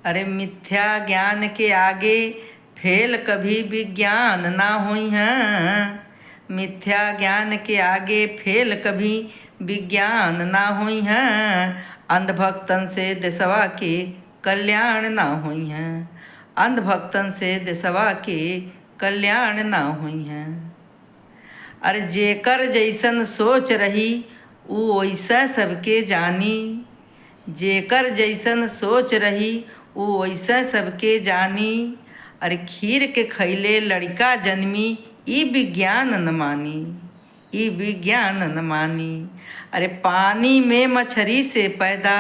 अरे मिथ्या ज्ञान के आगे फेल कभी विज्ञान ना हुई हैं। मिथ्या ज्ञान के आगे फेल कभी विज्ञान ना हुई हैं। अंधभक्तन से देशवा के कल्याण ना हुई हैं। अंधभक्तन से देशवा के कल्याण ना हुई हैं। अरे जेकर जैसन सोच रही ऊ वैसा सबके जानी। जेकर जैसन सोच रही ऊ वैसा सबके जानी। अरे खीर के खैले लड़का जन्मी ई विज्ञान न मानी। ई विज्ञान न मानी। अरे पानी में मछली से पैदा,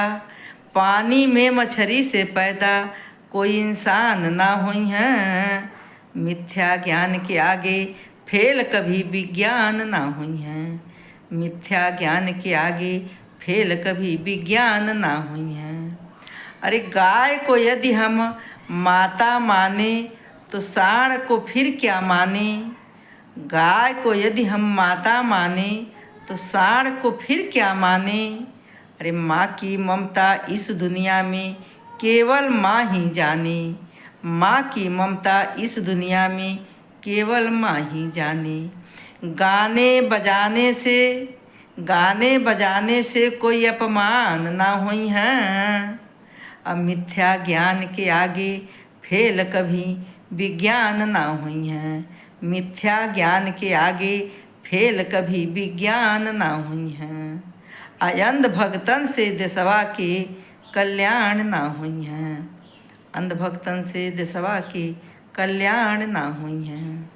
पानी में मछली से पैदा कोई इंसान ना हुई हैं। मिथ्या ज्ञान के आगे फेल कभी विज्ञान ना हुई हैं। मिथ्या ज्ञान के आगे फेल कभी विज्ञान ना हुई हैं। अरे गाय को यदि हम माता माने तो सांड को फिर क्या माने। गाय को यदि हम माता माने तो सांड को फिर क्या माने। अरे माँ की ममता इस दुनिया में केवल माँ ही जाने। माँ की ममता इस दुनिया में केवल माँ ही जाने। गाने बजाने से कोई अपमान ना हुई हैं। अब मिथ्या ज्ञान के आगे फेल कभी विज्ञान ना हुई हैं। मिथ्या ज्ञान के आगे फेल कभी विज्ञान ना हुई हैं। अंध भक्तन से देशवा के कल्याण ना हुई हैं। अंध भक्तन से देशवा के कल्याण ना हुई हैं।